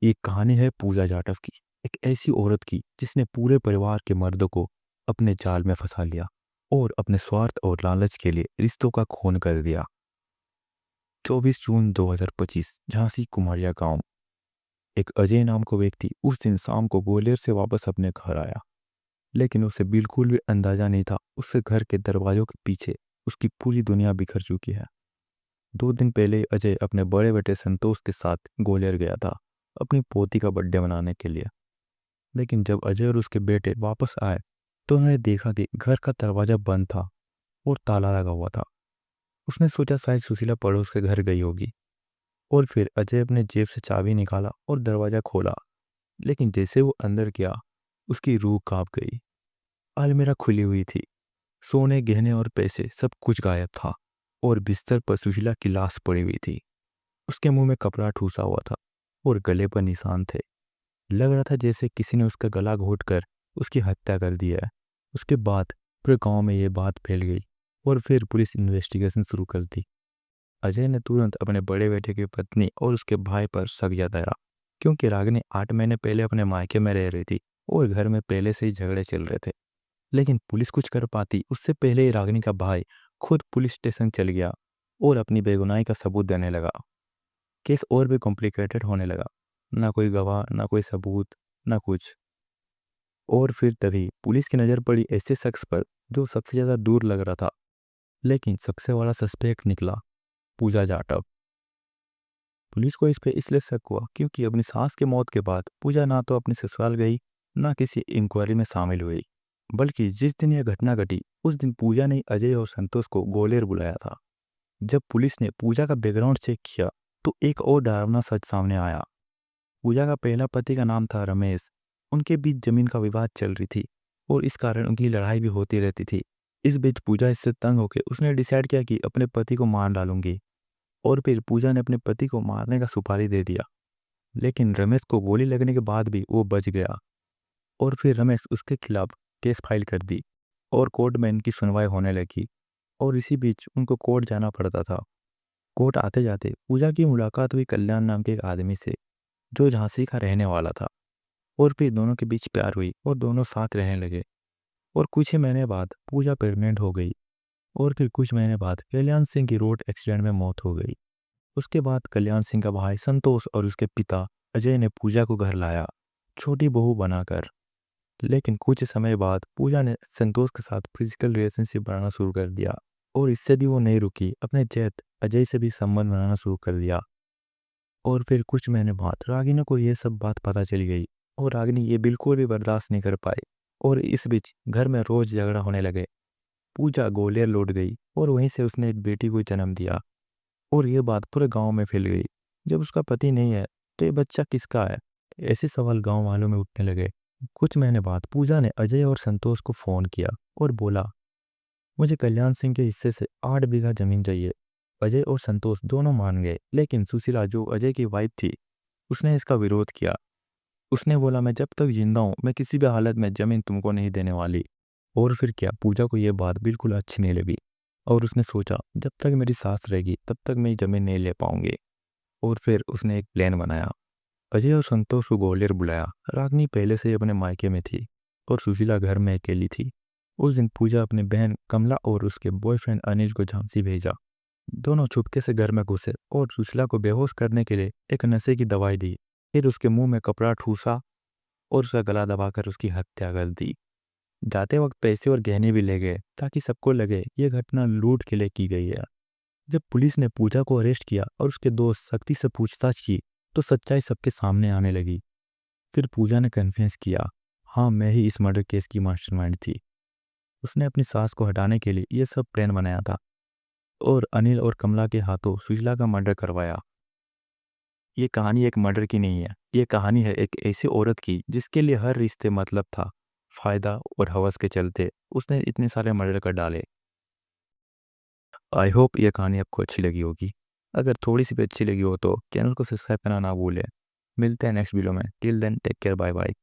ये कहानी है पूजा जाटव की, एक ऐसी औरत की जिसने पूरे परिवार के मर्दों को अपने जाल में फंसा लिया और अपने स्वार्थ और लालच के लिए रिश्तों का खून कर दिया। 24 जून 2025 झांसी कुमारिया गांव। एक अजय नाम का व्यक्ति उस दिन शाम को ग्वालियर से वापस अपने घर आया, लेकिन उसे बिल्कुल भी अंदाजा नहीं था उसके घर के दरवाजों के पीछे उसकी पूरी दुनिया बिखर चुकी है। 2 दिन पहले अजय अपने बड़े बेटे संतोष के साथ ग्वालियर गया था अपनी पोती का बर्थडे मनाने के लिए। लेकिन जब अजय और उसके बेटे वापस आए तो उन्होंने देखा कि घर का दरवाजा बंद था और ताला लगा हुआ था। उसने सोचा शायद सुशीला पड़ोस के घर गई होगी और फिर अजय अपने जेब से चाबी निकाला और दरवाजा खोला। लेकिन जैसे वो अंदर गया उसकी रूह कांप गई। अलमीरा खुली हुई थी, सोने गहने और पैसे सब कुछ गायब था और बिस्तर पर सुशीला की लाश पड़ी हुई थी। उसके मुंह में कपड़ा ठूसा हुआ था और गले पर निशान थे। लग रहा था जैसे किसी ने उसका गला घोट कर उसकी हत्या कर दी है। उसके बाद पूरे गांव में ये बात फैल गई और फिर पुलिस इन्वेस्टिगेशन शुरू कर दी। अजय ने तुरंत अपने बड़े बेटे की पत्नी और उसके भाई पर शक जताया, क्योंकि रागिनी 8 महीने पहले अपने मायके में रह रही थी और घर में पहले से ही झगड़े चल रहे थे। लेकिन पुलिस कुछ कर पाती उससे पहले ही रागिनी का भाई खुद पुलिस स्टेशन चल गया और अपनी बेगुनाही का सबूत देने लगा। केस और भी कॉम्प्लिकेटेड होने लगा। ना कोई गवाह, ना कोई सबूत, ना कुछ। और फिर तभी पुलिस की नज़र पड़ी ऐसे शख्स पर जो सबसे ज़्यादा दूर लग रहा था, लेकिन सबसे बड़ा सस्पेक्ट निकला, पूजा जाटव। पुलिस को इस पे इसलिए शक हुआ क्योंकि अपनी सास के मौत के बाद पूजा ना तो अपने ससुराल गई, ना किसी इंक्वायरी में शामिल हुई। बल्कि जिस दिन यह घटना घटी उस दिन पूजा ने अजय और संतोष को ग्वालियर बुलाया था। जब पुलिस ने पूजा का बैकग्राउंड चेक किया तो एक और डरावना सच सामने आया। पूजा का पहला पति का नाम था रमेश। उनके बीच जमीन का विवाद चल रही थी और इस कारण उनकी लड़ाई भी होती रहती थी। इस बीच पूजा इससे तंग होकर उसने डिसाइड किया कि अपने पति को मार डालूंगी और फिर पूजा ने अपने पति को मारने का सुपारी दे दिया। लेकिन रमेश को गोली लगने के बाद भी वो बच गया और फिर रमेश उसके खिलाफ केस फाइल कर दी और कोर्ट में इनकी सुनवाई होने लगी। और इसी बीच उनको कोर्ट जाना पड़ता था। कोर्ट आते जाते पूजा की मुलाकात हुई कल्याण नाम के एक आदमी से जो झांसी का रहने वाला था। और फिर दोनों के बीच प्यार हुई और दोनों साथ रहने लगे। और कुछ ही महीने बाद पूजा प्रेग्नेंट हो गई और फिर कुछ महीने बाद कल्याण सिंह की रोड एक्सीडेंट में मौत हो गई। उसके बाद कल्याण सिंह का भाई संतोष और उसके पिता अजय ने पूजा को घर लाया, छोटी बहू बनाकर। लेकिन कुछ समय बाद पूजा ने संतोष के साथ फिजिकल रिलेशनशिप बनाना शुरू कर दिया और इससे भी वो नहीं रुकी, अपने जैत अजय से भी संबंध बनाना शुरू कर दिया। और फिर कुछ महीने बाद रागिनी को ये सब बात पता चली गई और रागिनी ये बिल्कुल भी बर्दाश्त नहीं कर पाई और इस बीच घर में रोज झगड़ा होने लगे। पूजा ग्वालियर लौट गई और वहीं से उसने एक बेटी को जन्म दिया और ये बात पूरे गांव में फैल गई। जब उसका पति नहीं है तो ये बच्चा किसका है, ऐसे सवाल गांव वालों में उठने लगे। कुछ महीने बाद पूजा ने अजय और संतोष को फोन किया और बोला, मुझे कल्याण सिंह के हिस्से से 8 बीघा जमीन चाहिए। अजय और संतोष दोनों मान गए, लेकिन सुशीला जो अजय की वाइफ थी उसने इसका विरोध किया। उसने बोला, मैं जब तक जिंदा हूँ मैं किसी भी हालत में जमीन तुमको नहीं देने वाली। और फिर क्या, पूजा को यह बात बिल्कुल अच्छी नहीं लगी और उसने सोचा जब तक मेरी सास रहेगी तब तक मैं ये जमीन नहीं ले पाऊंगी। और फिर उसने एक प्लान बनाया। अजय और संतोष को ग्वालियर बुलाया। रागनी पहले से ही अपने मायके में थी और सुशीला घर में अकेली थी। उस दिन पूजा अपनी बहन कमला और उसके बॉयफ्रेंड अनिल को झांसी भेजा। दोनों चुपके से घर में घुसे और सुशीला को बेहोश करने के लिए एक नशे की दवाई दी। फिर उसके मुंह में कपड़ा ठूसा और उसका गला दबाकर उसकी हत्या कर दी। जाते वक्त पैसे और गहने भी ले गए ताकि सबको लगे ये घटना लूट के लिए की गई है। जब पुलिस ने पूजा को अरेस्ट किया और उसके दोस्त सख्ती से पूछताछ की तो सच्चाई सबके सामने आने लगी। फिर पूजा ने कन्फेस किया, हाँ मैं ही इस मर्डर केस की मास्टरमाइंड थी। उसने अपनी सास को हटाने के लिए ये सब प्लान बनाया था और अनिल और कमला के हाथों सुशीला का मर्डर करवाया। ये कहानी एक मर्डर की नहीं है, ये कहानी है एक ऐसी औरत की जिसके लिए हर रिश्ते मतलब था। फायदा और हवस के चलते उसने इतने सारे मर्डर कर डाले। आई होप ये कहानी आपको अच्छी लगी होगी। अगर थोड़ी सी भी अच्छी लगी हो तो चैनल को सब्सक्राइब करना ना भूलें। मिलते हैं नेक्स्ट वीडियो में। Till then take care, bye bye.